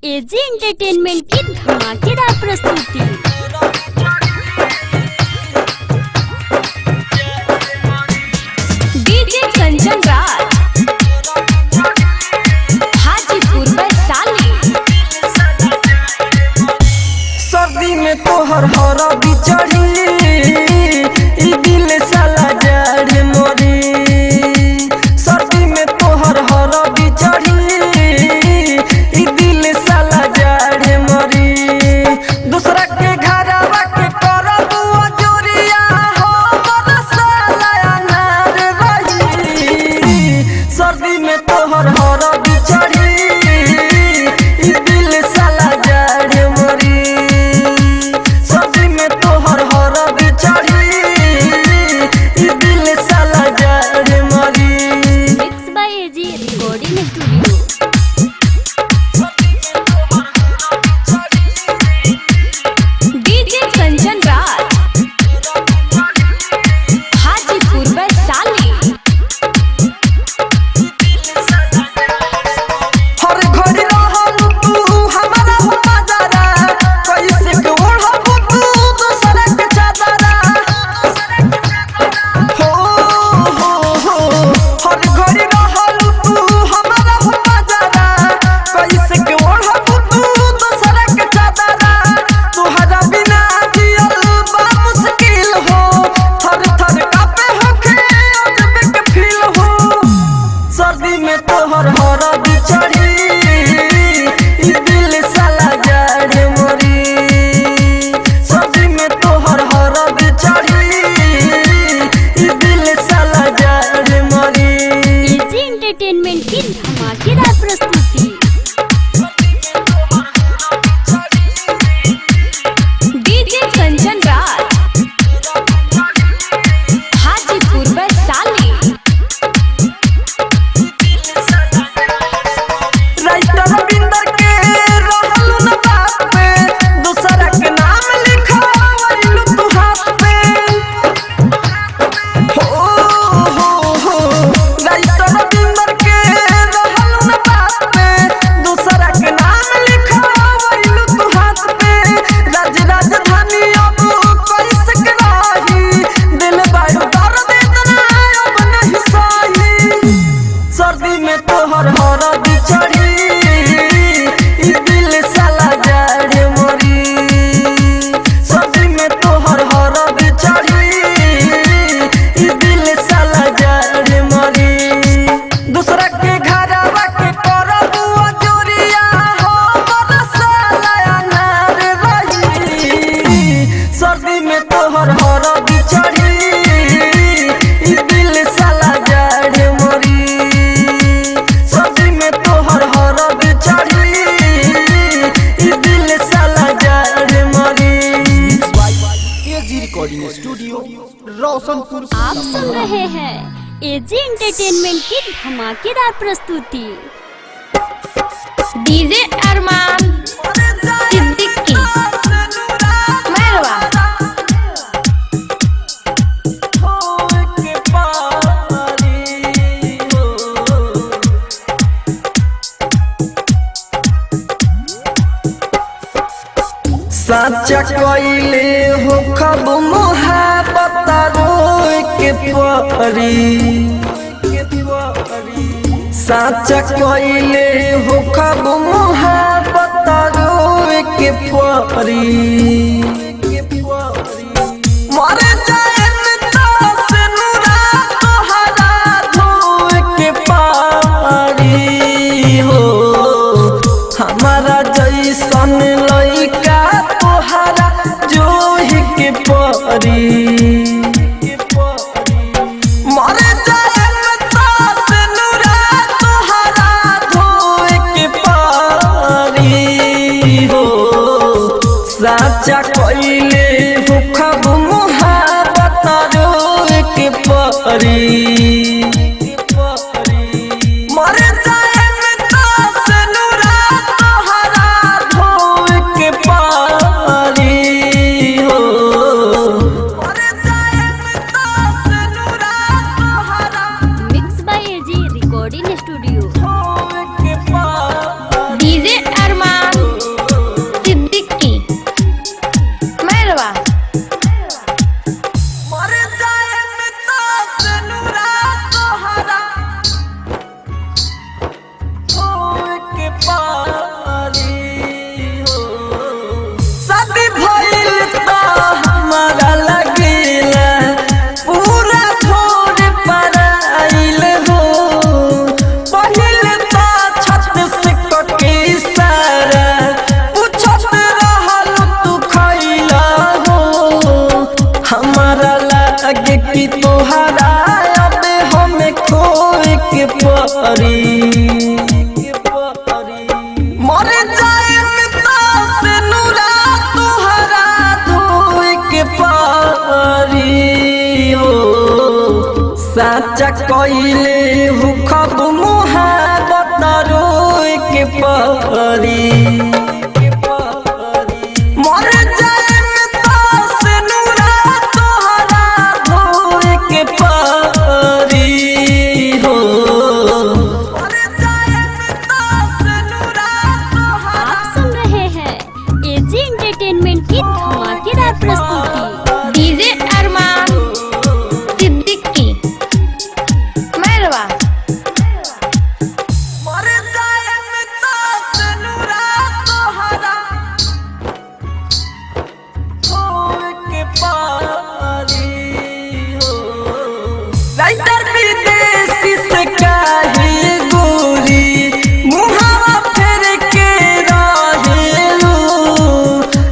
AG entertainment की धमाकेदार प्रस्तुति। डीजे कंचन राज हाजीपुर वैशाली। सर्दी में तोहर हरा बिचड़ी ई दिल साला जड़ मोरी। सर्दी में तोहर हरा बिचड़ी ई दिल साला जड़ मोरी। दूसरा के घरवा के करब जोरिया हो मोर साला अनार रही। सर्दी में तोहर हरा बिचड़ी ई दिल साला जड़ मोरी। सर्दी में तोहर हरा बिचड़ी ई दिल साला जड़ मोरी। Mix by AG recording studio. DJ Kanchan Raj Hajipur Vaishali. हर घड़ी रहल तू हमारा हो मजारा। कैसे के ओढ़ब तू दूसरा के चादरा। हो हर घड़ी रहल तू हमारा हो मजारा। कैसे के ओढ़ब तू दूसरा के चादरा। तुहरा बिना जियल बा मुश्किल हो। थर थर कांपे होके अजब के फील हो। सर्दी में तोहर हरा बिचड़ी ई दिल साला जड़ मोरी। सर्दी में तोहर हरा बिचड़ी ई दिल साला जड़ मोरी। एजी एंटरटेनमेंट की धमाकेदार प्रस्तुति। डीजे कंचन राज हाजीपुर वैशाली। राइटर बिंदर के रहल न बात पे। दूसरा के नाम लिखावैलु तू हाथ पे। हो राइटर बिंदर के रहल न बात पे। दूसरा के नाम लिखावैलु तू हाथ पे। राज राजधानी अब कैसे के रही। दिल बाड़ू दर्द इतना अब नहीं सही। सर्दी में तोहर हरा बिचड़ी ई दिल साला जड़ मोरी। सर्दी में तोहर हरा बिचड़ी ई दिल साला जड़ मोरी। दूसरा के घरवा के करब जोरिया हो मोर साला अनार रही। सर्दी में तोहर हरा बिचड़ी ई दिल साला जड़ मोरी। सर्दी में तोहर हरा बिचड़ी ई दिल साला जड़ मोरी। AG recording studio Roshanpur. आप सुन रहे हैं एजी एंटरटेनमेंट की धमाकेदार प्रस्तुति। डीजे अरमान सिद्दीकी मेहरबा। साचा कइले हो खब मोहब्बत रोए के परी। साचा कइले हो खब मोहब्बत रोए के परी। मर जाएन तास नुरा तोहरा धोए के पारी हो। हमारा जैसन लइका तोहरा जोहि के परी। मर जाएन तास नुरा तोहरा धोए के पारी हो। साचा कइले हो खब मोहब्बत रोए के परी। मर जाएन तास नुरा तोहरा धोए के पारी हो। मर जाएन तास नुरा तोहरा mix by AG recording studio. धोए के पारी। डीजे अरमान कइले हु खब मोहब्बत रोए के परी मर जाए में तास नूरा तोहरा धोए के परी हो आप सुन रहे हैं एजी एंटरटेनमेंट की धमाकेदार प्रस्तुति। डीजे अरमान सिद्दीकी मैरवा। मर जाए में तास नूरा तोहरा धोए के परी हो राइटर विदेशी से काहे गोरी मुहावा फेर के रहेलू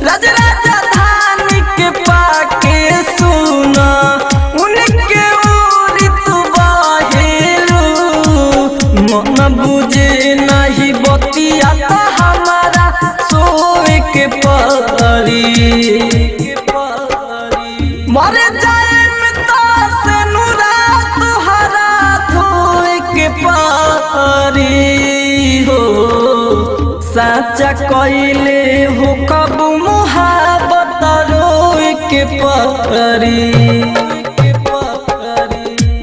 राज राजधानी के पाके सुना उनके ओरी तू बाहेलू मन बुझे नहीं बतिया तो हमारा सोए के परी मर जाए में तास नूरा तोहरा धोए के परी हो साचा कइले हो कब मोहब्बत रोए के परी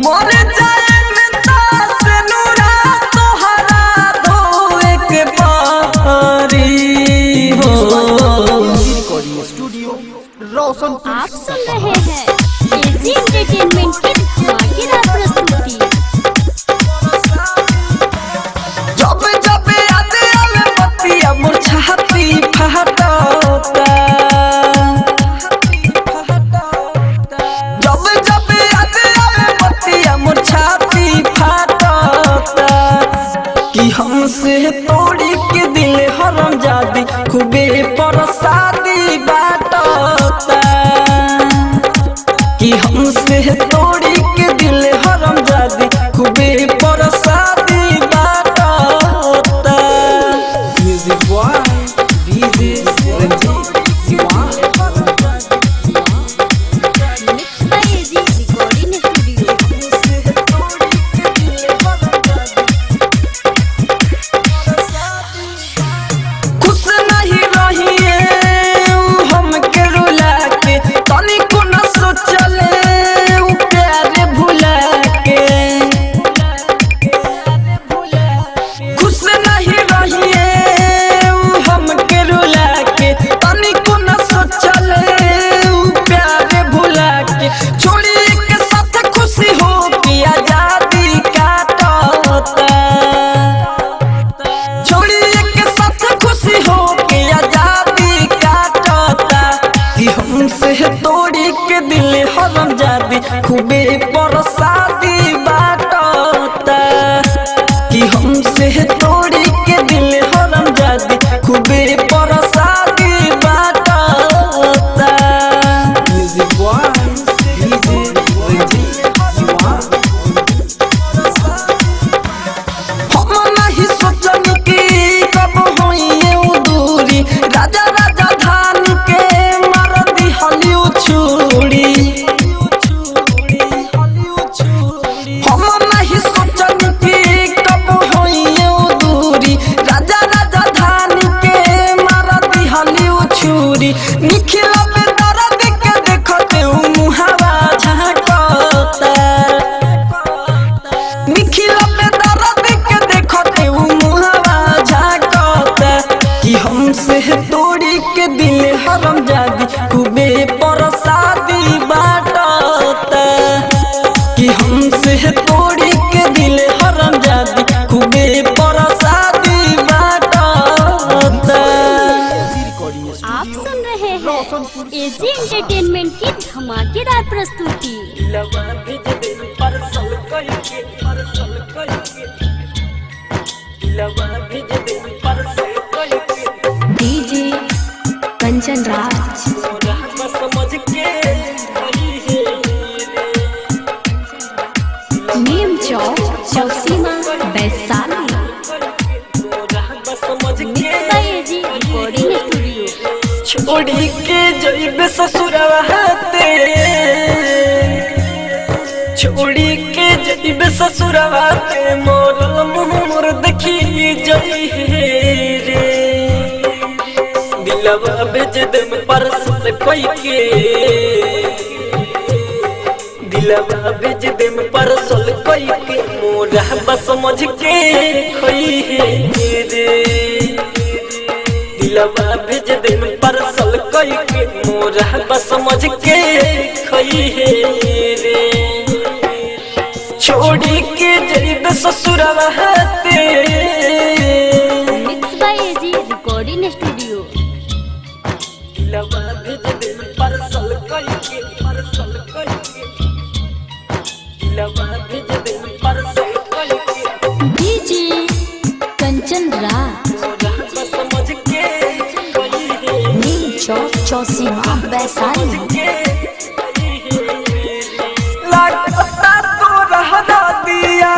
मर जाए में तास नूरा तोहरा धोए के परी हो रिकॉर्डिंग स्टूडियो रोशनपुर आप सुन रहे हैं एजी एंटरटेनमेंट की धमाकेदार प्रस्तुति। जब जब याद आवे बतिया मोर छाती फहटता जब जब याद आवे बतिया मोर छाती फहटता कि हमसे तोड़ी के दिल हरम जादी खूबे परसादी बाटता कि हमसे तोड़ी के दिल हरम जादी खूबे परसादी बाटता music by DJ Ranjit Diwan. Mix by AG recording studio. खुश नहीं रहिए हमके रुला के तनिको न सोचले उ प्यार भुला के खुश नहीं रहिए हमके रुला के तनिको न सोचले उ प्यार भुला के छोड़ी के साथ खुशी हो के आजादी काटता छोड़ी के साथ खुशी हो के आजादी काटता कि हमसे तोड़ी के दिल हरम जादी खूबे परसादी बाटता कि हमसे तोड़ी के दिल हरम जादी खूबे परसादी बाटता म्यूजिक बॉय डीजे रंजीत दीवान। हम नहीं सोचनी कि कब होइए उ दूरी राजा राजधान के मार दी हलियो छुरी हम नहीं सोचनी कि कब होइए उ दूरी राजा राजधान के मार दी हलियो छुरी निखिल पे दर्द के देखते उ मुहावा झांकता निखिल पे दर्द के देखते उ मुहावा झांकता कि हमसे तोड़ी के दिल हरम जादी खूबे परसादी बाटता कि हमसे तोड़ी के दिल हरम जादी खूबे परसादी बाटता रिकॉर्डिंग आप सुन रहे हैं एजी एंटरटेनमेंट की धमाकेदार प्रस्तुति। लवा भेज दे परसल कहिए लवा भेज दे परसल कहिए डीजे कंचन राज। समझ के Neem Chowk Chausima Vaishali. Mix by AG recording studio. छोड़ी के जइबे ससुरवा हाथे छोड़ी के जइबे ससुरवा के मोर मुहर देखी जई रे दिलवा भेज दे परसल कोई के दिलवा भेज दे परसल कोई के मोरा बस समझ के खोई रे दिलवा भेज दे परसल कोई के मोरा बस समझ के खोई रे छोड़ी के जइबे ससुरवा ते mix by AG recording studio. दिलवा भेज दे परसल कोई के दिलवा भेज दे परसल कोई के डीजे कंचन राज मोरा बस समझ के खोई रे नीम चौक चौसीमा वैशाली। लागता तो रहना दिया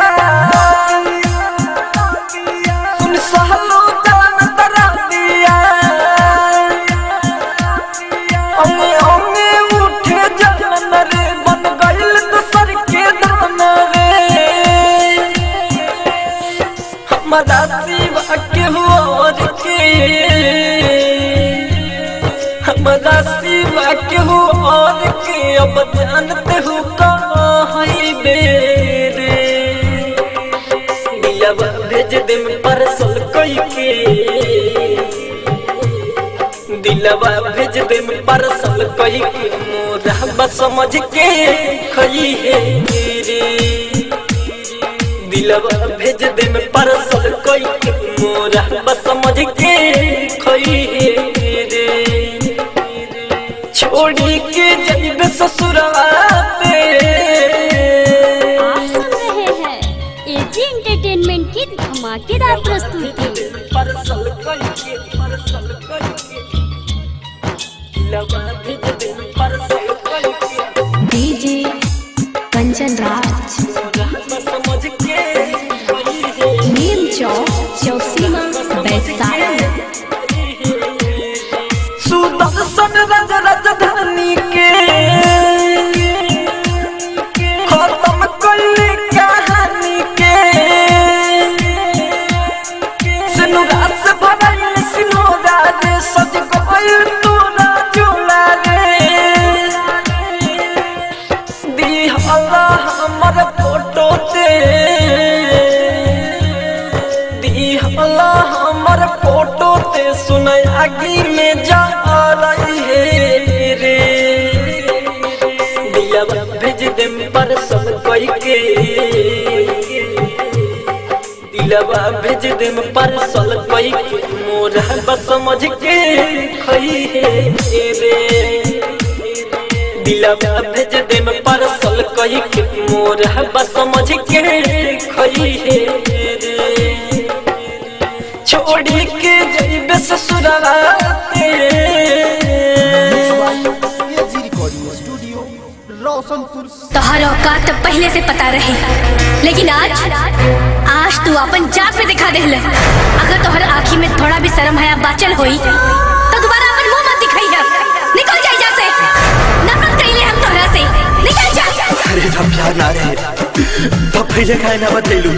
सुन सहलो जान तरा दिया ओमे ओमे उठे जलन रे बन गइल दूसर के दान रे हमारा सिवा के और के हमारा सिवा के और के अब जानते हो कहीं बेरे दिलवा भेज दे परसल कोई के दिलवा भेज दे परसल कोई के मोरा बस समझ के खोई रे दिलवा भेज दे परसल कोई के मोरा बस समझ के खोई रे छोड़ी के जइबे ससुरवा ते आप सुन रहे हैं एजी एंटरटेनमेंट की धमाकेदार प्रस्तुति। परसल कोई के दिलवा भेज दे परसल कोई के डीजे कंचन राज मोरा बस समझ के खोई रे नीम चौक चौसीमा वैशाली। सुदर्शन राजधानी के खत्म कइले कहानी के सिनुरा से भरल सिनोरा रे सज गइल तोरा झोला रे दिहला हमर फोटो ते दिहला हमर फोटो ते सुनै आगी में जा रही है रे दिलवा भेज दे परसल कोई के दिलवा भेज दे परसल कोई के मोरा बस समझ के खोई रे दिलवा भेज दे परसल कोई के मोरा बस समझ के खोई रे छोड़ी के जइबे ससुरवा ते एजी रिकॉर्डिंग स्टूडियो रोशनपुर। तोहर औकात तो पहले से पता रहे, लेकिन आज तू अपन जात पे दिखा देहले। अगर तोहर आँखी में थोड़ा भी शर्म हया बाचल होई तो दोबारा अपन मुंह मत दिखाइया। निकल जा यहाँ से, नफरत कइले हम तोहरा से, निकल जा। अरे जब प्यार ना रहे तब पहले काहे ना बतैलू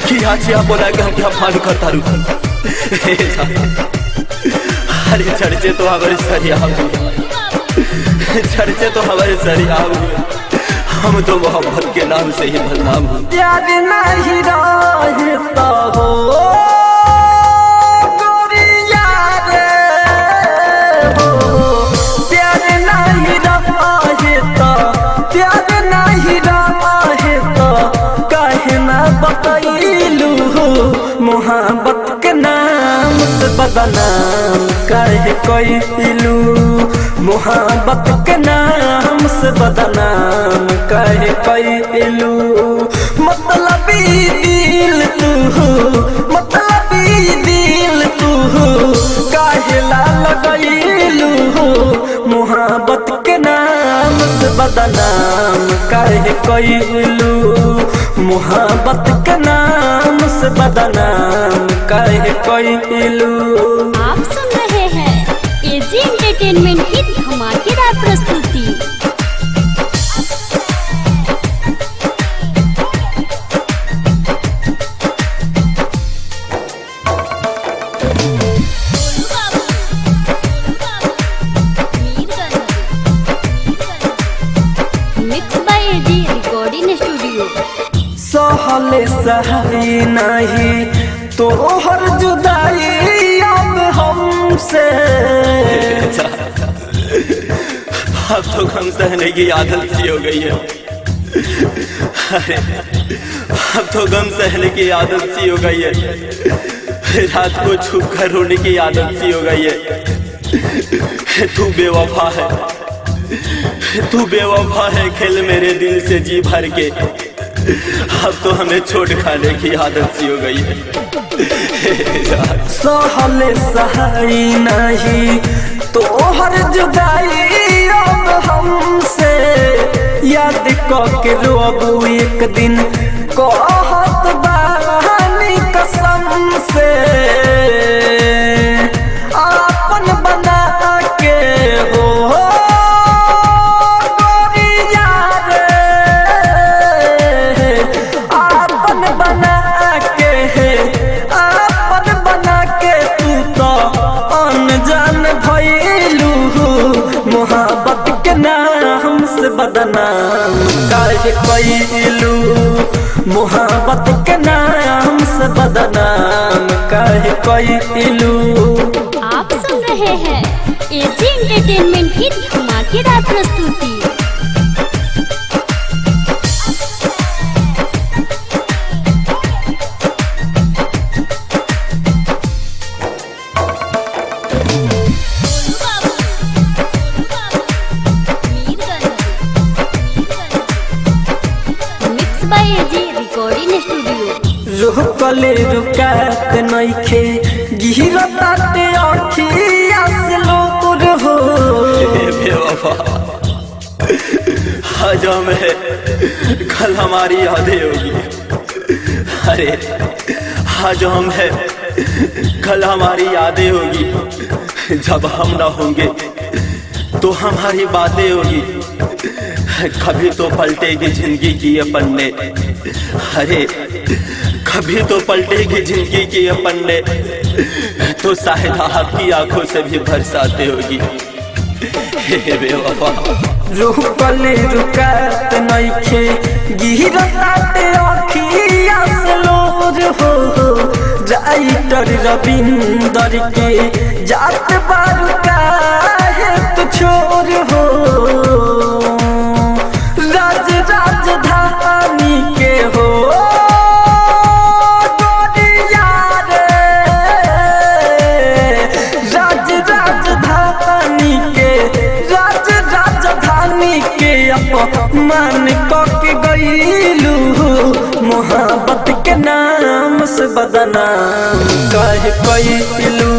कि आज या बोला कि हम क्या फालू करता रू। अरे चर्चे तो हमारे सरिया चर्चे तो हमारे सरिया हम तो मोहब्बत के नाम से ही बदनाम हूँ। प्यार नहीं रहता हो गोरिया रे हो प्यार नहीं रहता प्यार नहीं रहता काहे ना बतैलू मोहब्बत के नाम से बदनाम काहे कइलू मोहब्बत के नाम से बदनाम काहे कइलू मतलबी दिल तू मतलबी दिल तू काहे ला लगइलू मोहब्बत के नाम से बदनाम काहे कइलू मोहब्बत के नाम से बदनाम काहे कइलू। आप सुन रहे हैं एजी एंटरटेनमेंट की धमाकेदार प्रस्तुति। सही नहीं तो हर जुदाई अब हमसे। अब तो गम सहने की आदत सी हो गई है। अरे अब तो गम सहने की आदत सी हो गई है। रात को छुप कर रोने की आदत सी हो गई है। तू बेवफा है, तू बेवफा है, खेल मेरे दिल से जी भर के। अब तो हमें छोड़ खाने की आदत सी हो गई है। सहले सही नहीं तो हर जुदाई अब हमसे। याद के रोबू एक दिन कहत बानी कसम से। आपन बना के हो गोरिया रे, आपन बना के, आपन बना के तू तो अनजान भइलू। मोहब्बत के नाम से बदनाम काहे कइलू। मोहब्बत के नाम से बदनाम काहे कइलू। आप सुन रहे हैं एजी एंटरटेनमेंट की धमाकेदार प्रस्तुति। Mix by AG recording studio. रुकले रुकात नइखे गिरताटे अखिया से लोर हो। बेवफा आज हमें कल हमारी यादें होगी। अरे आज हमें कल हमारी यादें होगी। जब हम ना होंगे तो हमारी बातें होगी। कभी तो पलटेगी जिंदगी की ये पन्ने। अरे कभी तो पलटेगी जिंदगी की ये पन्ने, तो शायद आपकी आंखों से भी बरसाते होगी। हे बेवफा रुकले रुकात नइखे गिरताटे अखिया से लोर हो। राइटर रविंदर के जात बारू काहे तू छोर हो। राज राजधानी के हो गोरिया रे, राज राजधानी के, राज राजधानी के अपमान के गईलू। मोहब्बत के नाम से बदनाम काहे कइलू।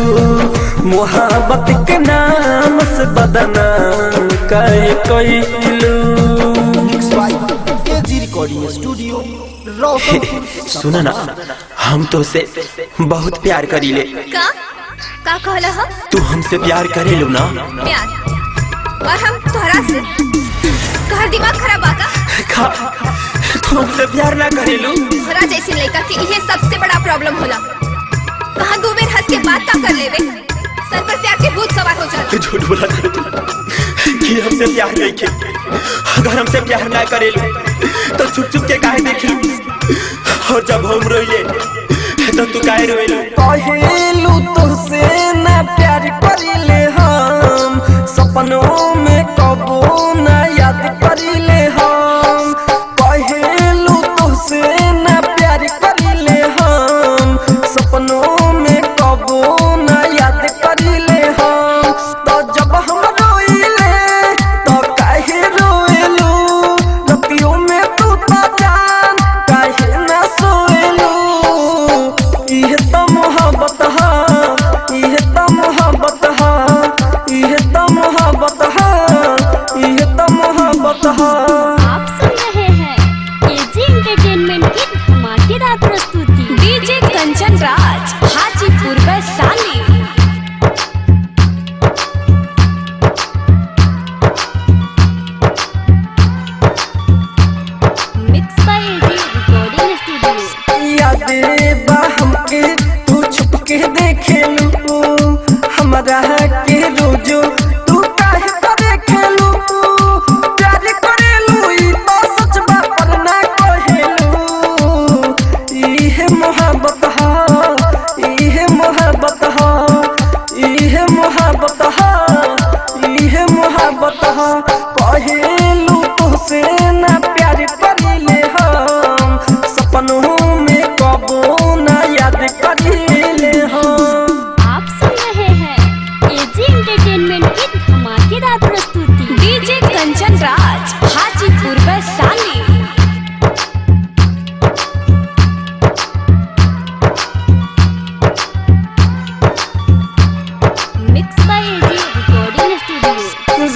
मोहब्बत के नाम से बदनाम काहे कइलू। AG recording studio Roshanpur. सुना ना, हम तो से बहुत प्यार करीले। का कहला ह? तू हमसे प्यार करेलू ना? प्यार और हम तोहरा से? तोहर दिमाग खराब बा का? तू हमसे प्यार ना करेलू? तोहरा जैसे लड़का के ये सबसे बड़ा प्रॉब्लम होला। कहाँ दो बेर हंस के बात का कर लेवे, सर पर प्यार के भूत सवार हो जाता। झूठ बोला कि हमसे प्यार नहीं के। अगर हमसे प्यार ना करेलू तो छुप छुप के काहे देखलू, और जब हम रोइले तो तू काहे रोइलू? कहेलू तुझसे ना प्यार करिले हम, सपनों में कबो ना याद करिले हम। कहेलू तुझसे ना प्यार करिले हम, सपनों में कबो ना याद करिले हम। तो जब हम रोइले तो काहे रोइलू, रतियों में तू तो जान काहे ना सोइलू। इहे तो मोहब्बत है, इहे तो मोहब्बत मोहब्बत हा इहे मोहब्बत हा कहेलू तुझसे ना प्यार करीले हम सपनों में कबो ना याद करीले हम। आप सुन रहे हैं एजी एंटरटेनमेंट की धमाकेदार प्रस्तुति। DJ Kanchan Raj Hajipur Vaishali. Mix by AG recording studio.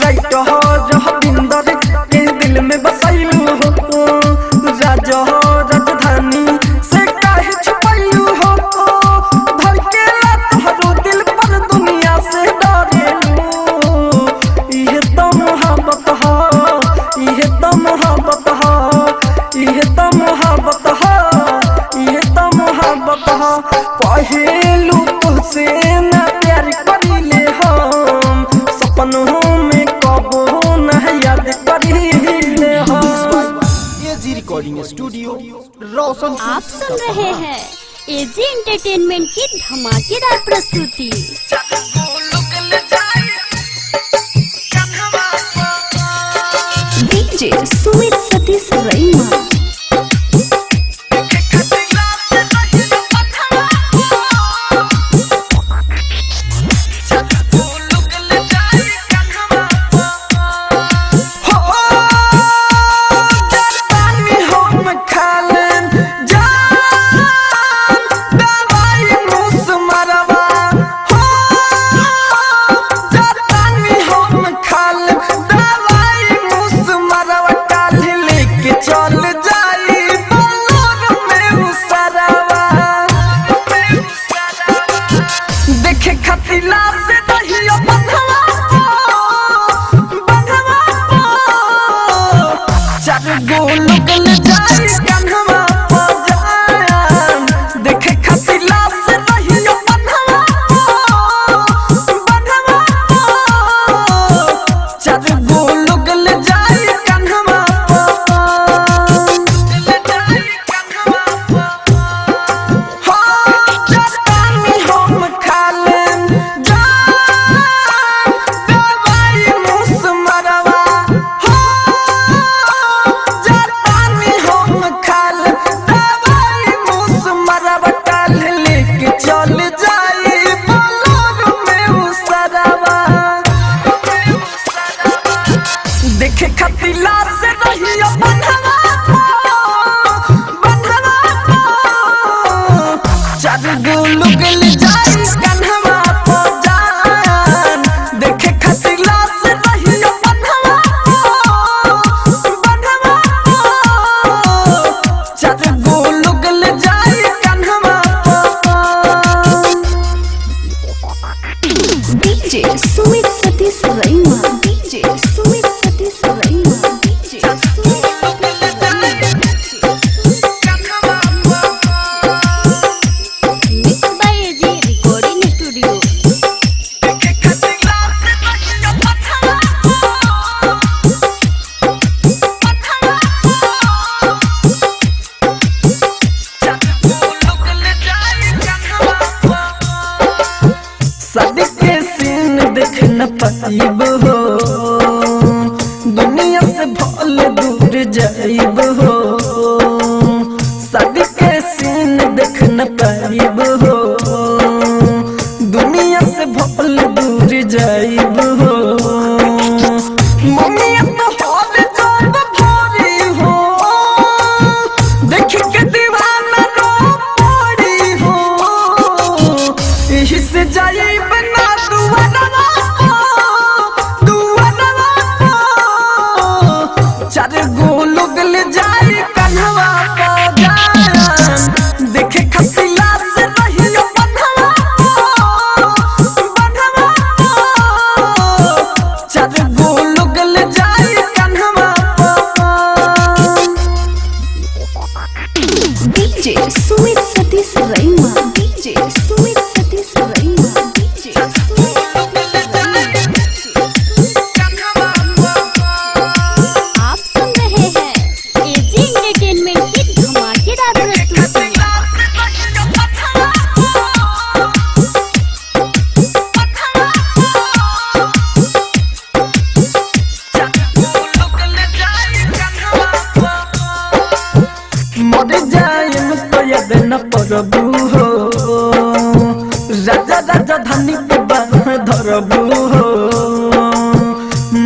राइट हो रविंदर के दिल में बसाइलू हो राजा हो राजधानी से काहे छुपाइलू हो धड़केला तोहरो दिल पर दुनिया से डरेलू इहे तो मोहब्बत हो इहे तो मोहब्बत हो इहे तो मोहब्बत हो इहे तो मोहब्बत हो पहेलू तुझसे ना प्यार करीले हम सपनों में कबो ना याद करीले हम। एजी रिकॉर्डिंग स्टूडियो रोशनपुर आप सुन रहे हैं एजी एंटरटेनमेंट की धमाकेदार प्रस्तुति। DJ Sumit Satish Raima. DJ Sumit Satish Raima. DJ Sumit Satish Raima. DJ Sumit mix by AG recording studio. शादी के सीन देख न पाइब हो दुनिया से भल दूर जाइब हो शादी के सीन देख न पाइब हो दुनिया से भल दूर जाइब हो मम्मी तो हाल जब भरी हो देख के दीवाना रो पड़ी हो यही से जाइब ना दुआरा चार गो लोग ले जाए कन्हवा बाजान देखे खसिला से रहियो बंधवा करबू हो राजा राजा धनी के बाह धरबू हो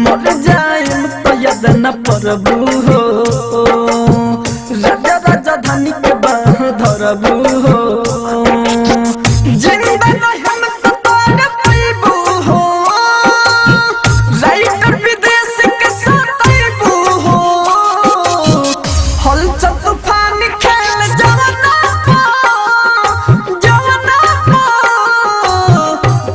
मर जाए तो याद न परबू हो राजा राजा धनी के बाह धरबू हो जिंदा रहम तो तोड़ पैबू हो राइटर विदेश के सताइबू हो हलचल तूफान खेल जवाना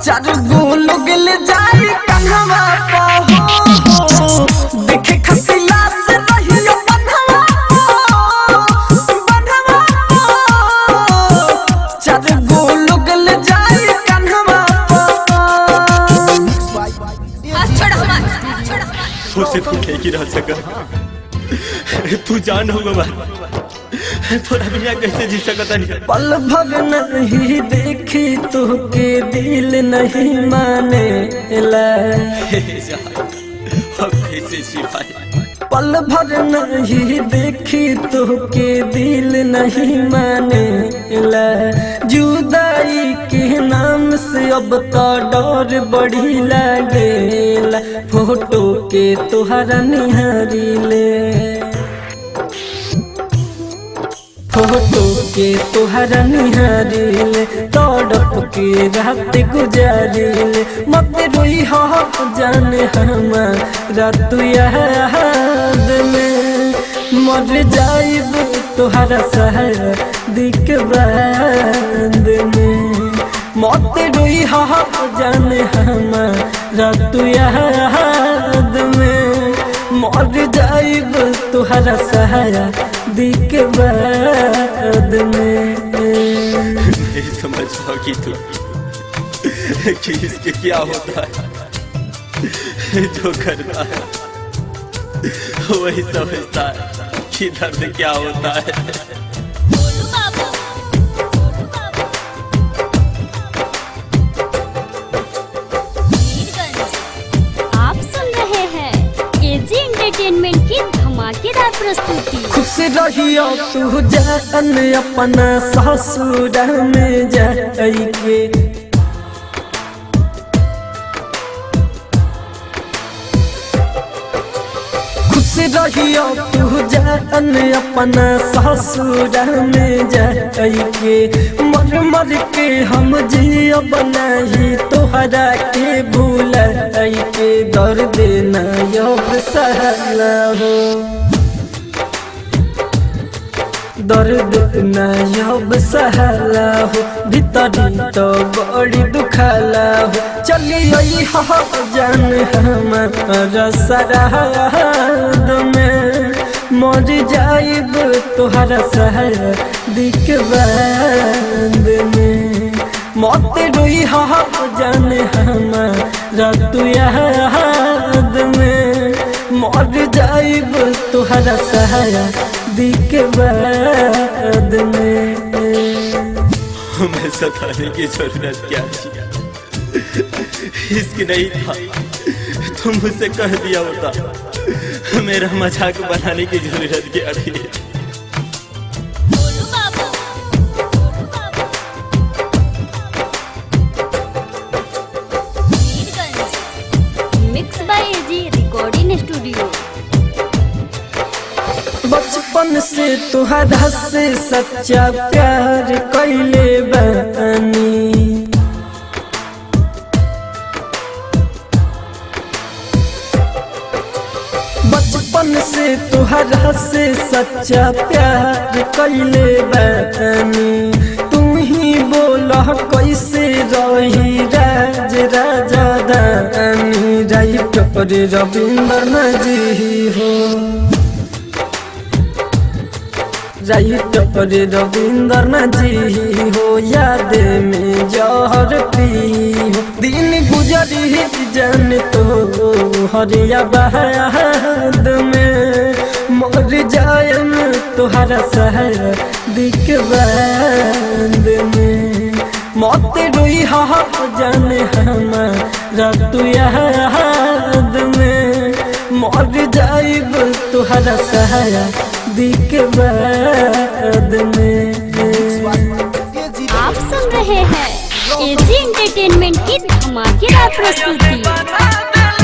चार गो लोग ले जाए कन्हवा पा हो देखे खसिला से रहियो बंधवा चार गो लोग ले जाए कन्हवा पा छोड़ हमार तो से तू नहीं रह सका तू जान होगा बात थोड़ा बिना कैसे जी सकता नहीं पल भर नहीं देखी तो के दिल नहीं माने ला कैसे सिपाही पल भर नहीं देखी तो के दिल नहीं माने ला जुदाई के नाम से अब तो डर बड़ी लागेला फोटो के तोहरा निहारी ले फोटो के तोहरा निहारिले तड़प के रात गुजारिले मत रोई हो जाने हमारा तू याद में मर जाइब तोहरा शादी के बाद में मत रोई हो जाने हमारा तू याद में मर जाइब तोहरा शादी के बाद में नहीं समझ पाओगी तू कि इसके क्या होता है जो करता है वही समझता है कि दर्द क्या होता है आप सुन रहे हैं एजी एंटरटेनमेंट की धमाकेदार प्रस्तुति। खुश रहियो तू जान अपना ससुर में जाइके खुश रहियो तू जान अपना ससुर में जाइके मर मर के हम जियब नहीं तोहरा के भूलाइके दर्द ना अब सहला हो दर्द न अब सहला हो भीतरी तो बड़ी दुखला हो चलिए हो जान हमारा सराहद में मर जाइब तोहरा शादी के बाद में मत रोई हो जान हमारा तू याद में मर जाइब तोहरा शादी के बाद में हमें सताने की जरूरत क्या थी इसकी नहीं था तुम मुझसे कह दिया होता मेरा मजाक बनाने की जरूरत क्या थी mix by AG recording studio. बचपन से तुहरा से सच्चा प्यार कैले बानी बचपन से तुहरा से सच्चा प्यार कैले बानी तू ही बोला कैसे रही राज राजा दानी राइटर रविंद्रनाथ जी हो राइटर रविंद्रनाथ जी हो याद में जहर पी हो दिन गुजरी जान तो हरिया बहाद में मर जाए तोहरा शादी के बाद में मत रोई हो जान हमारा तू याद में मर जाइब तोहरा शादी के बाद में एजी एंटरटेनमेंट की धमाकेदार प्रस्तुति।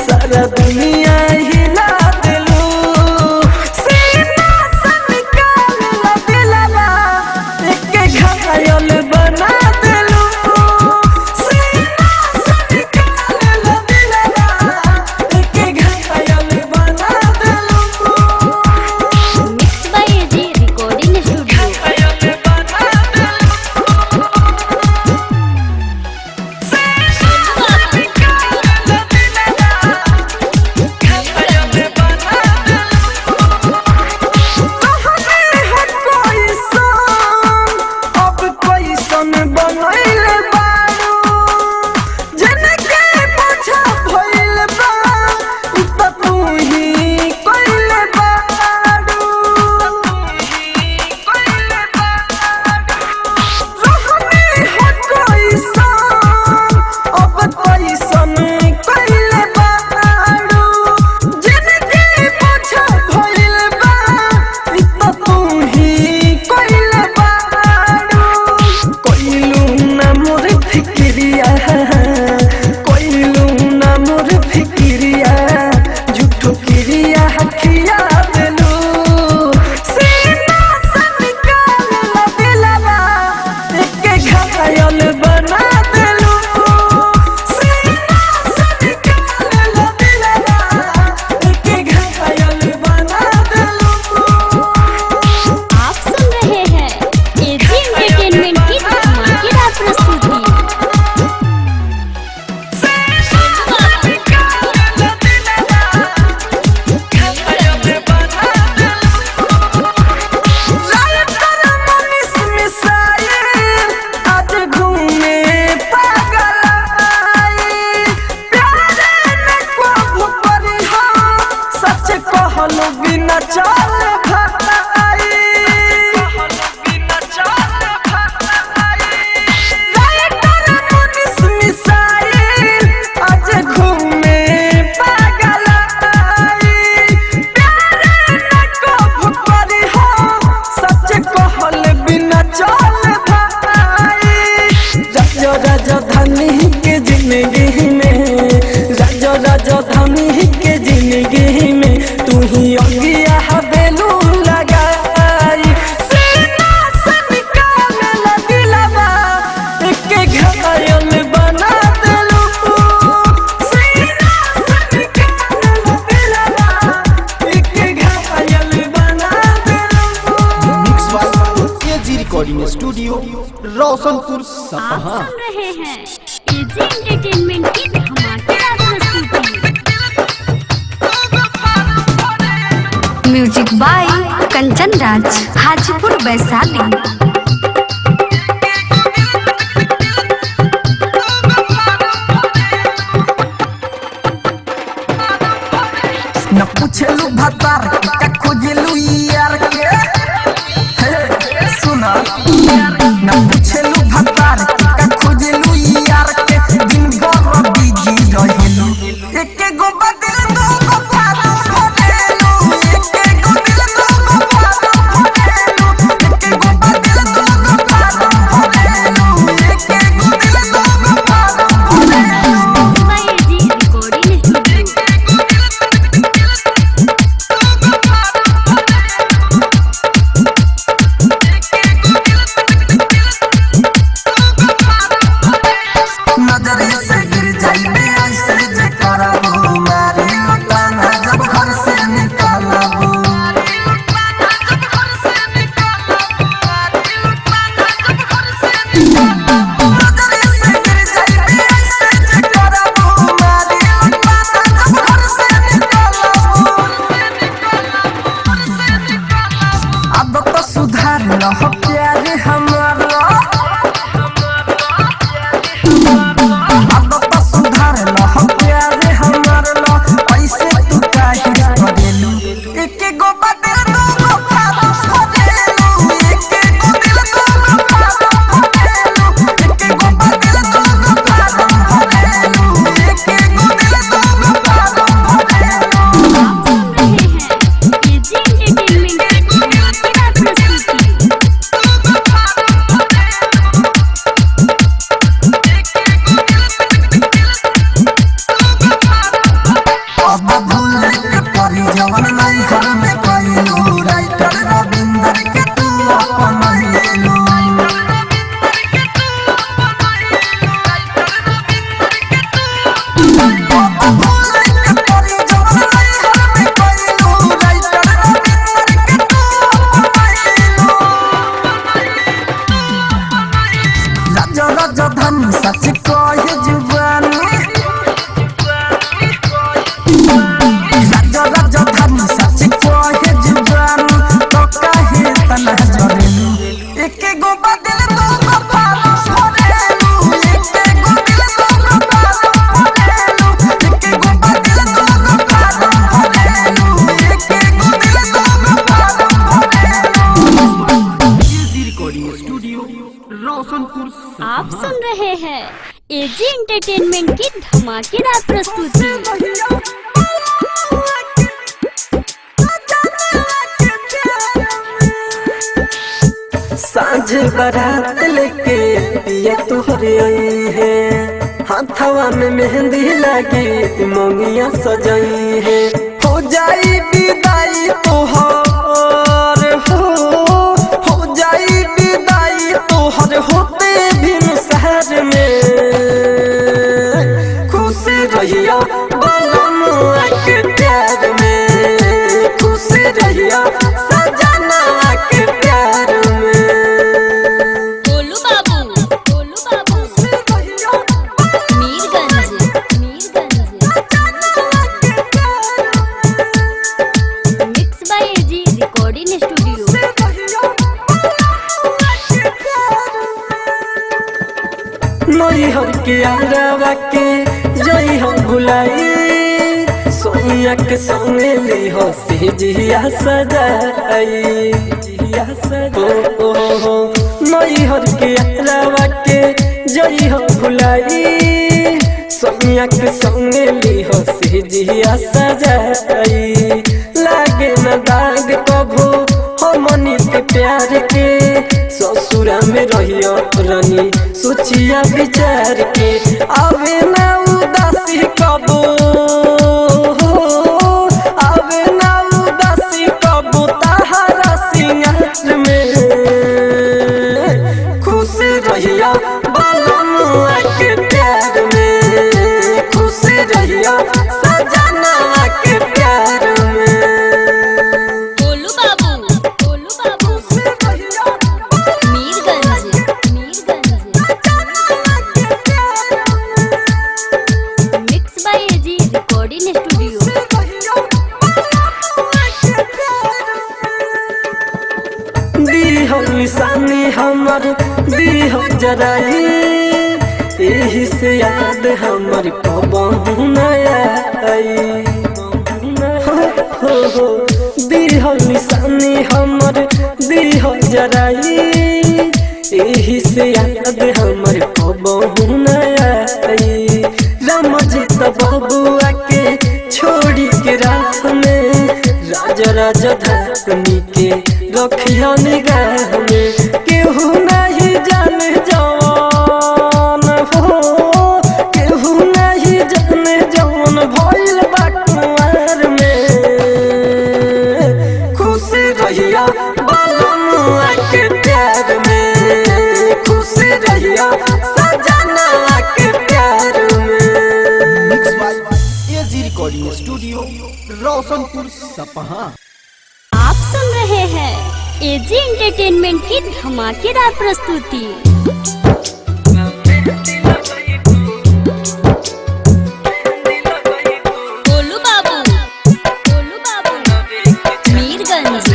सारा दुनिया हिला दिलू सीना से निकाल दिलवा एक घायल बना दिलू सीना से निकाल दिलवा एक घायल बना दिलू। Mix by AG recording studio. राजधानी के जिंदगी में राजधानी के जिंदगी में तू ही अंगिया बेलू लगाई सीना से निकाल दिलवा एक घायल बना दिलू सीना से निकाल दिलवा एक घायल बना दिलू। Mix by AG recording studio Roshanpur Sapaha. आप सुन रहे हैं एजी एंटरटेनमेंट की धमाकेदार प्रस्तुति। Music by Kanchan Raj, Hajipur Vaishali. न पूछलू भतार का खोजलू यार के सुना न पूछलू भतार का खोजलू यार के दिन भर बिजी रहेलू एक गो बदल दो गो फारू भरेलू एक गो दिल दो गो फारू भरेलू एक गो बदल एजी एंटरटेनमेंट की धमाकेदार प्रस्तुति। सांझ बारात लेके ये तोहरे आई है, हाथवा में मेहंदी लगी मोंगिया सजाई है। हो जाई विदाई तोहर हो जाई विदाई तोहर होते भी शहर में। खुश रहिया बलमुआ के प्यार में, खुश रहिया सजना के प्यार में। Golu Babu Mirganj mix by AG recording studio. नैहर के आरवा के जई हम भुलाई, सोनिया के संगे ली हो से जिया सजाई। हो नैहर के आरवा के जई हम भुलाई, सोनिया के संगे ली हो से जिया सजाई। लागे न दाग कभो हमनी के प्यार के, ससुरा में रहियो रानी सोचिया विचार के। आवे ना उदासी कबो, आवे ना उदासी कबो ताहरा सिंगार में। खुश रहिया बलमुआ के प्यार में, खुश रहिया सजना के प्यार में। Golu Babu Mirganj mix by AG recording studio. दी हो निशानी हमर दी हो जराई, यही से याद हमर कबहू नया आई। हो दी हो निशानी हमर दी हो जराई, यही से याद हमर कबहू नया आई। राम जी तो बबुआ के छोड़ी के राह में, राजा राजधानी के रखिया निगाह में। केहू नहीं जाने जवान हो, केहू नहीं जाने जवान भइल बा कुंवर में। खुश रहिया बलमुआ के प्यार में, खुश रहिया सजना के प्यार में। Mix by AG recording studio Roshanpur Sapaha. आप सुन रहे हैं एजी एंटरटेनमेंट की धमाकेदार प्रस्तुति। गोलू बाबू मीरगंज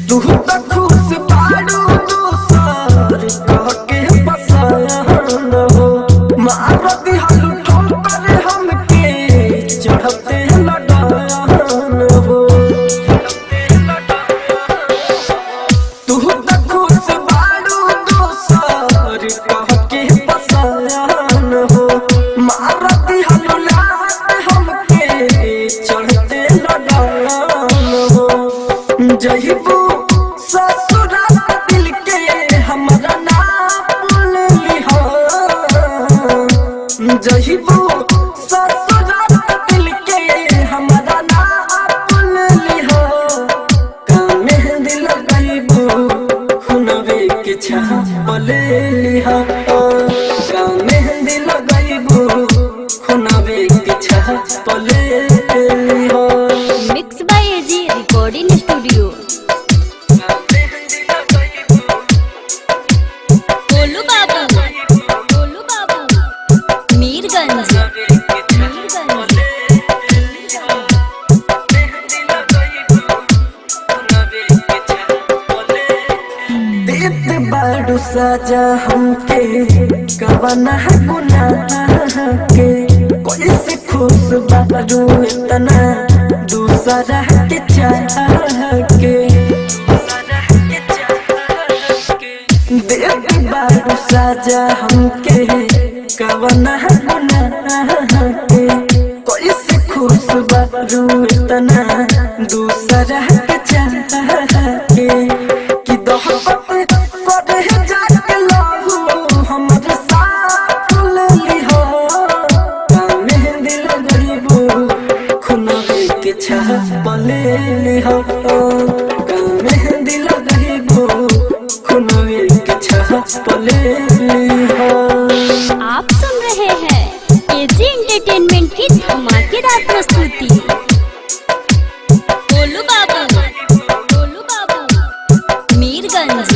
तू तो खुश बाड़ू दूसर कह के बसाया न हो, मारती हालू ठोकर हमके चढ़ते लड़ाया न हो। तू तो खुश बाड़ू दूसर कह के बसाया न हो, मारती हालू लात हमके चढ़ते लड़ाया न हो। जहिबू ससुराल दिल के हमरा ना भूलिहा, जहिबू ससुराल दिल के हमरा ना भूलिहा। कामे दिल गईबू हुनवे के छाप ले लिहा, कामे दिल गईबू हुनवे के छाप ले लिहा। Mix by AG recording studio. Golu Babu Mirganj देते बाड़ू सजा हमके कवना गुनाह के, कोई से खुश बाड़ू इतना दूसरा के चाह के देती बारू साजा हमके कवना गुनाह के कोई से खुश बारू इतना दूसरा के चाह के कि दोहबत करे जाके लहू हमरे साथ ले लिहो मेहंदी लगरीबू खुनवे के छाप ले लिहो मेहंदी लगरीबू खुनवे के छाप ले लिहो। आप सुन रहे हैं एजी एंटरटेनमेंट की धमाकेदार प्रस्तुति। गोलू बाबू मीरगंज।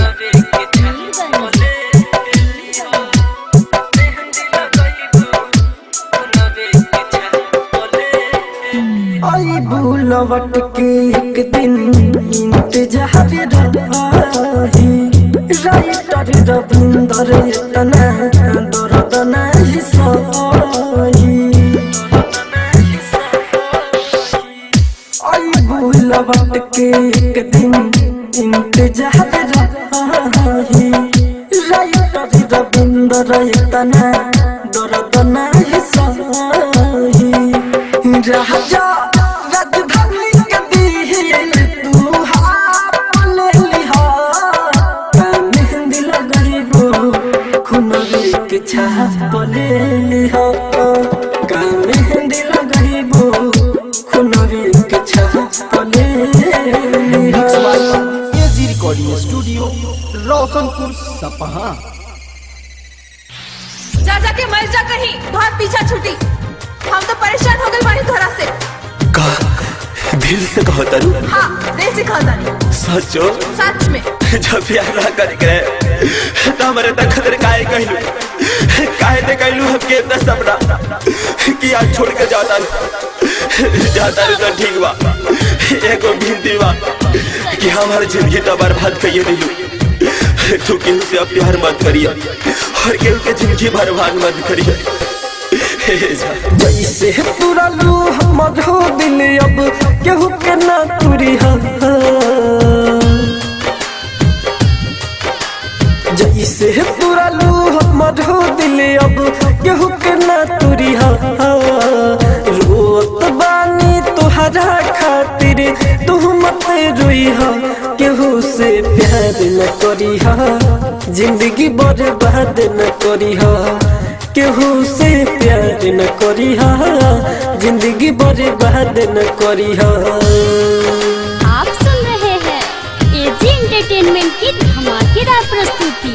आई बुलवट के एक दिन इंतजार रही राइटर रविंदर इतना दर्द नहीं सही। आई बुलवट के एक दिन इंतजार रही राइटर रविंदर इतना दर्द नहीं सही। राजा राजधानी के दिल तू हाथ ले लिहा मेहंदी लगरीबू खुनवे के छाप ले लिहा मेहंदी लगरीबू खुनवे के छाप ले लिहा। एजी रिकॉर्डिंग स्टूडियो रोशनपुर सपहा। जा जाके मर जा कहीं, बहुत पीछा छूटी। हम तो परेशान हो गए बानी तोहरा से। का दिल से कहो तरु? हाँ दिल से कहता नहीं। सचो? सच में। जब प्यार ना करे तो हमारे तक खतरे काहे ते कहलू हमके इतना सपना कि आज छोड़ के जाता रे तो ठीक बा। एगो भिंती बा कि हमारी जिंदगी तो बर्बाद करिए दिलू। तू केहू से अब प्यार मत करिए और केहू के जिंदगी बर्बाद मत करिए। जैसे तुरलू हमर हो दिल अब केहू के ना तुरी जैसे तुरलू हमर हो दिल अब केहू के ना तुरी रोत बानी तुहरा खातिर तू मत रोई केहू से प्यार न करी जिंदगी बर्बाद न करी केहू से प्यार न करी जिंदगी बर्बाद न करी। आप सुन रहे हैं एजी एंटरटेनमेंट की धमाकेदार प्रस्तुति।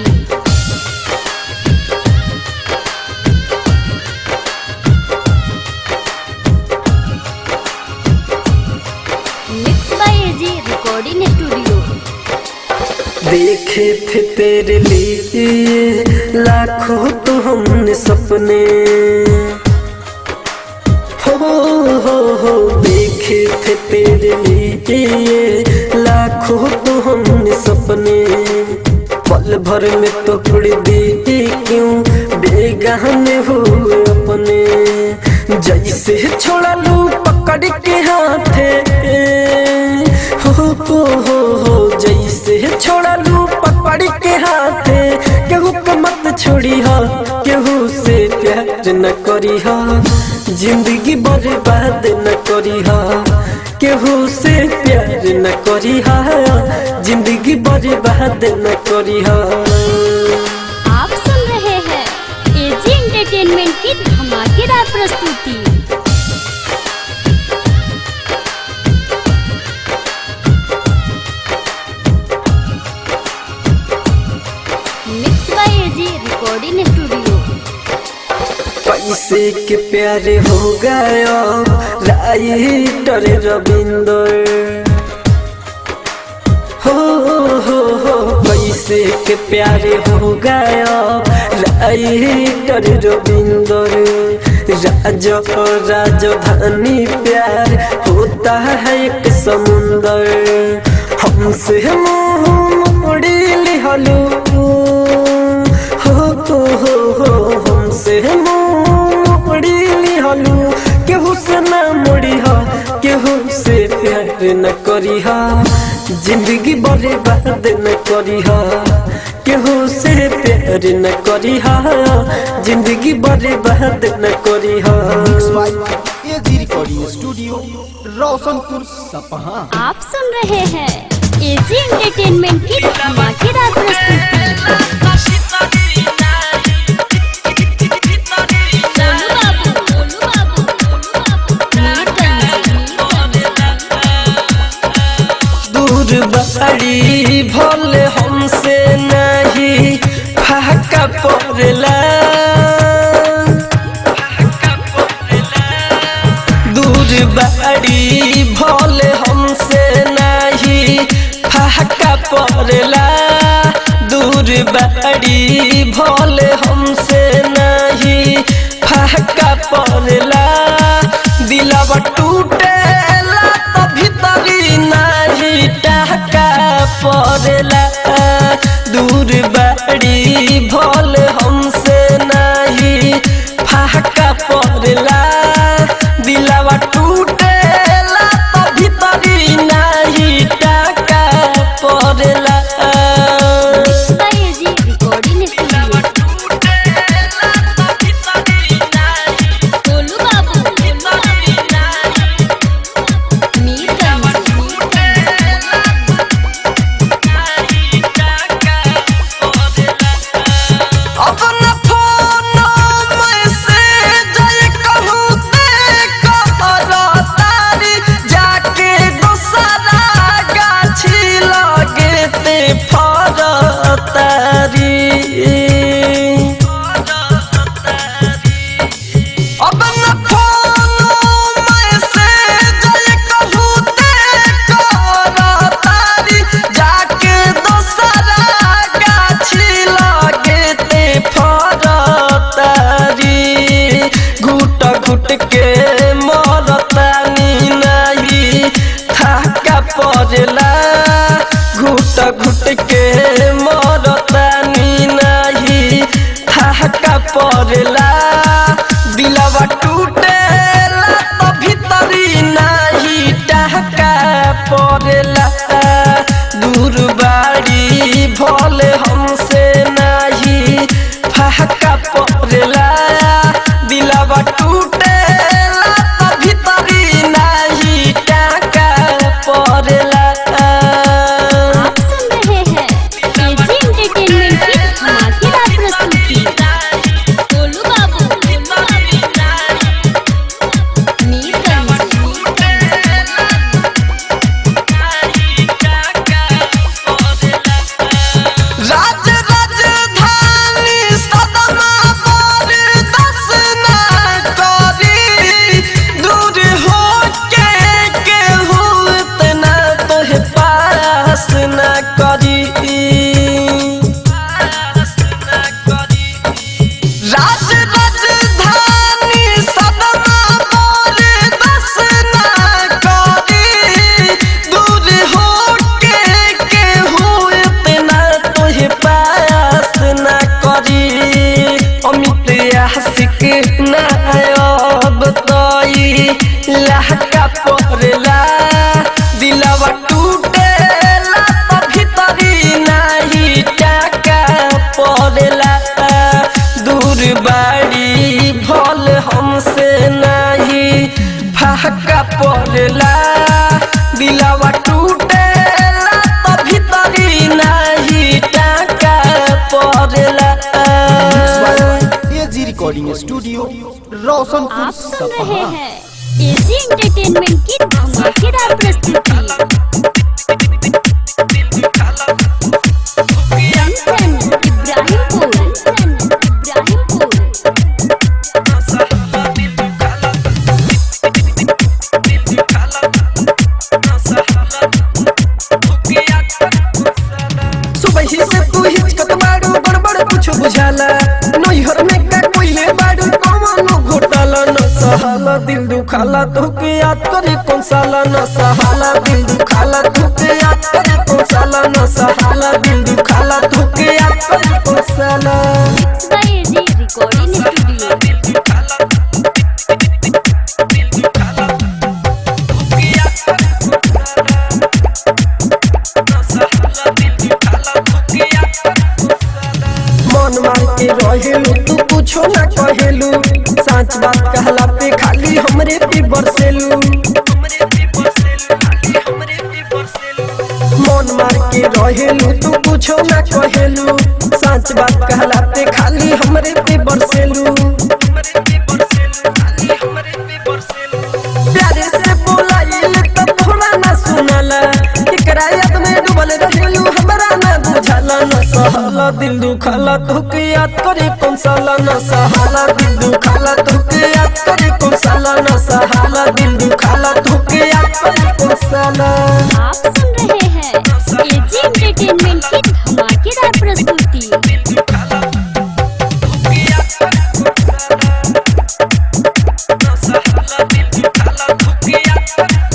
Mix by AG recording studio. देखे थे तेरे लिए लाखों तो हमने सपने हो देखे थे तेरे लिए लाखों तो हमने सपने पल भर में तो तोड़ दी क्यों बेगाने हुए अपने जैसे छोड़ा लू पकड़ के हाथे हो जैसे छोड़ा लू पकड़ के हाथे केहू को मत छोड़ी केहू से प्यार न करी जिंदगी बर्बाद न करी केहू से प्यार न करी जिंदगी बर्बाद न करी। आप सुन रहे हैं एजी एंटरटेनमेंट की धमाकेदार प्रस्तुति। Mix by AG recording studio. पैसे के प्यारे हो गया राइटर रविंदर हो पैसे के प्यारे हो गया राइटर रविंदर राजधानी प्यार होता है एक समुंदर हमसे मुँह मोड़ी लिहलू हो हमसे मुँह मोड़ी लिहलू केहू से ना मोड़ी केहू न करी हा, जिंदगी बर्बाद न करी हा, केहू से प्यार न करी हा, जिंदगी बर्बाद न करी हा। AG recording studio Roshanpur Sapaha. आप सुन रहे हैं एजी एंटरटेनमेंट की धमाकेदार प्रस्तुति। दूर बड़ी भोले हमसे नहीं फाका पड़ला, दूर बड़ी भोले हमसे नहीं फाका पड़ला, दूर बड़ी भोले हमसे नहीं फाका पड़ला, दिलवा टूटेला तो भीतरी नहीं टहका पड़ला, दूर बड़ी भोले हमसे नहीं फाका पड़ला, दिलवा टूटेला तो भीतरी नहीं टहका पड़ला। AG recording studio. गोलू बाबू अपना फोन मैसेज कहूँ तारी जाके दोसरा गाछी लगे ते फरतारी, अपना फोन मैसेज कहूँ तारी जाके दोसरा गाछी लगे ते फरतारी, घुट घुट के मरतानी नहीं थाका पड़ला, घुट घुट के मरतानी नहीं थाका पड़ला, दिलवा टूटेला तो भीतरी नहीं टहका पड़ला, दूर बाड़ी भोले हमसे नहीं फाका पड़ला, दिलवा टूटेला तो भीतरी नहीं टहका पड़ला। आप सुन रहे हैं एजी एंटरटेनमेंट की धमाकेदार प्रस्तुति। गोलू बाबू राज राजधानी सदमा बर्दाश्त न करी, दूर हो के केहू इतना तोहे पास न करी, राज राजधानी सदमा बर्दाश्त न करी, दूर हो के केहू इतना तोहे पास न करी, अमित आशिक न अब तोई लहका पड़ला, दिलवा टूटेला तो भीतरी नहीं टका पड़ला, दूर बाड़ी भोल हमसे नहीं फाका पड़ला, दिलवा टूटेला तो भीतरी नहीं टका पड़ला। एजी रिकॉर्डिंग स्टूडियो रोशनपुर आप सुन रहे सपहा। हैं एजी एंटरटेनमेंट की धमाकेदार प्रस्तुति। कंचन इब्राहिमपुर सुबह से तू हिचकत बाड़ू बड़बड़ कुछ बुझाला, नैहर में का कोइले बाड़ू कौनो घोटाला, न सहाला दिल दुखाला तोके याद करे कौन साला, न सहाला दिल दुखाला तोके याद करे कौन साला, न सहाला दिल दुखाला तोके याद करे कौन साला। AG recording studio. मन मार के रहेलू तू कुछो ना कहेलू सच बात कहलाते खाली हमरे पे बरसेलू प्यारे से बोलाइल तो थोड़ा ना सुनाला एकरा याद में डूबल रहेलू हमरा ना बुझाला न सहला दिल दुखाला तोके याद करे कौन साला न सहाला दिल दुखाला तोके याद करे कौन साला न सहाला दिल दुखाला तोके याद करे कौन साला। आप सुन रहे हैं एजी एंटरटेनमेंट की धमाकेदार प्रस्तुति।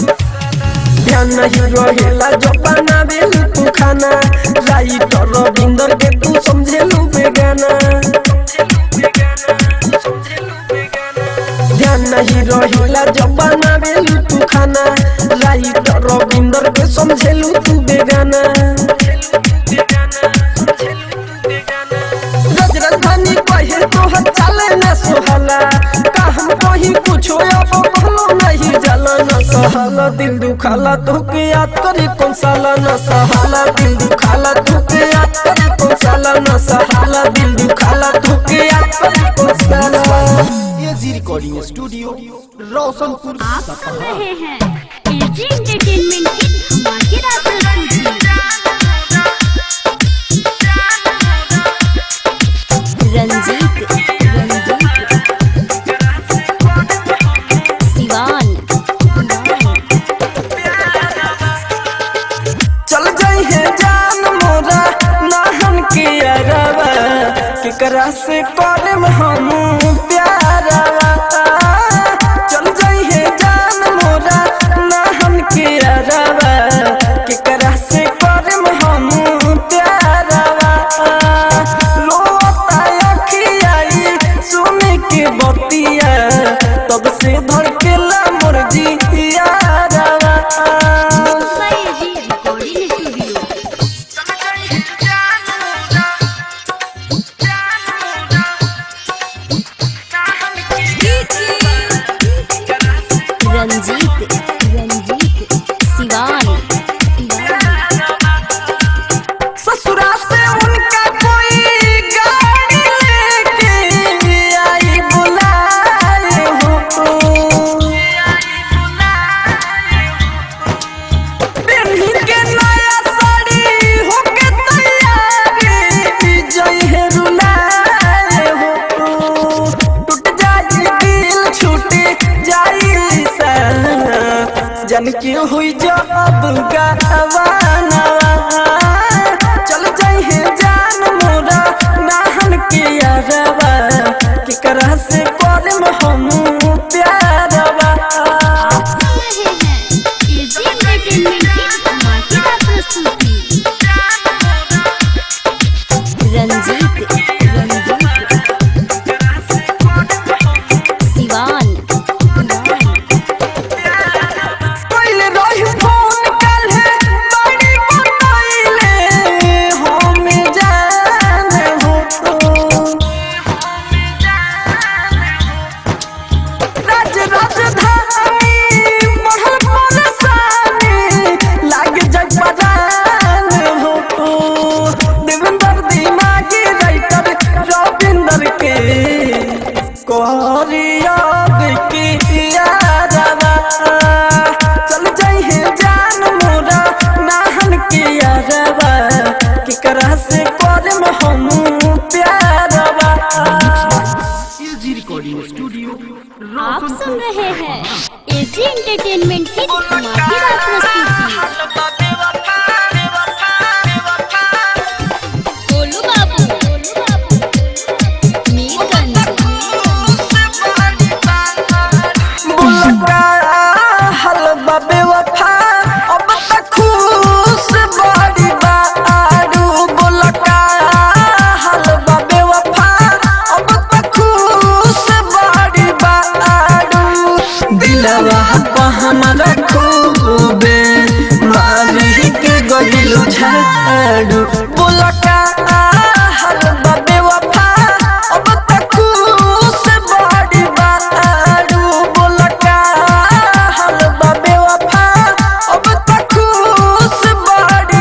ध्यान नहीं रहेला जब बनावेलू तू खाना राइटर रविंदर के तू समझेलू बेगाना ध्यान नहीं रहेला जब बनावेलू तू खाना राइटर रविंदर के समझेलू तू बेगाना रज राजधानी कहे तोहर चले ना सोहला का हम कहीं कुछो अब कहलो नहीं जाला न सहाला दिल दुखाला तोके याद करे कौन साला न सहाला दिल दुखाला तोके याद करे कौन साला न सहाला दिल दुखाला तोके याद करे कौन साला। एजी रिकॉर्डिंग स्टूडियो रोशनपुर आप सुन सपहा। रहे हैं एजी एंटरटेनमेंट की धमाकेदार प्रस्तुति। रंजीत सिवान चल जाई है जान मोरा नाहन के अरवा केकरा से करम हम प्यारवा चल जाई है जान मोरा नाहन के अरवा केकरा से करम हम प्यारवा लोता अखियाई सुने के बतिया तब से धड़केला मोर जिया AG recording studio. Ranjit Siwan ससुरा से उनका कोई गाड़ी लेके आई बुलाए हो पिन्ही के नया साड़ी होके तैयारी जई है रुलाए हो टूट जाई दिल छूट जाई सा जन की हुई जब गवाना चल जाई है जान मोरा नाहन के अरवा केकरा से करम हम प्यारवा। सुन रहे हैं एजी एंटरटेनमेंट की धमाकेदार प्रस्तुति। रंजीत सिवान पहले रही फोन कल है बड़ी बताइले हम जान हो राज राजधानी बढ़ल परेशानी लाग जग परान हो देवेंद्र दिमागी राइटर रविंदर के कोरिया की यादवा चल जाई है जान मोरा नाहन के यादवा केकरा से करम हम प्यारवा। एजी रिकॉर्डिंग स्टूडियो आप सुन रहे हैं एजी एंटरटेनमेंट की धमाकेदार प्रस्तुति। गोलू बाबू मीरगंज बुलका हलवा बेवफा अब तक खुश बड़ी बारू बुलका हलवा बेवफा अब तक खुश बड़ी बारू दिलवा हमारा खूबे मारी के गदिल झाड़ू बुलका हलवा बेवफा अब तक खुश बड़ी बारू बुलका हलवा बेवफा अब तक खुश बड़ी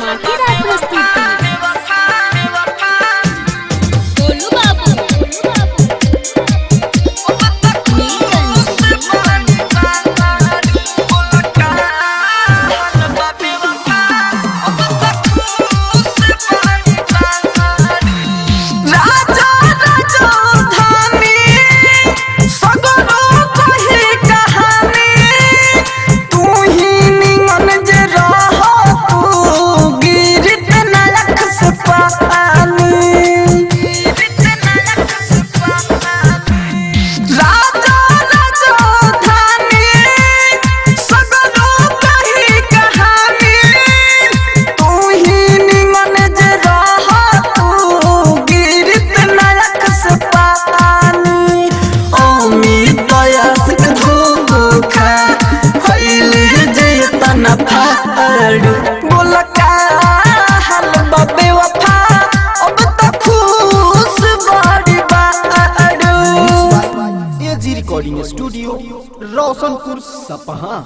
धमाकेदार प्रस्तुति गोलू बाबू राजा राजा धानी सगरो कही कहानी तू ही निमन जे रह तू गिरत नलक से पानी राजा राजा धानी सगरो कही कहानी तू ही निमन जे रह तू गिरत नलक से पानी उम्मीद आशिक धोखा फैले जे तना फाड़ बोल का हाल बाबे वफा अब तक खुश बड़ी बाड़ू एजी रिकॉर्डिंग स्टूडियो रोशनपुर सपहा।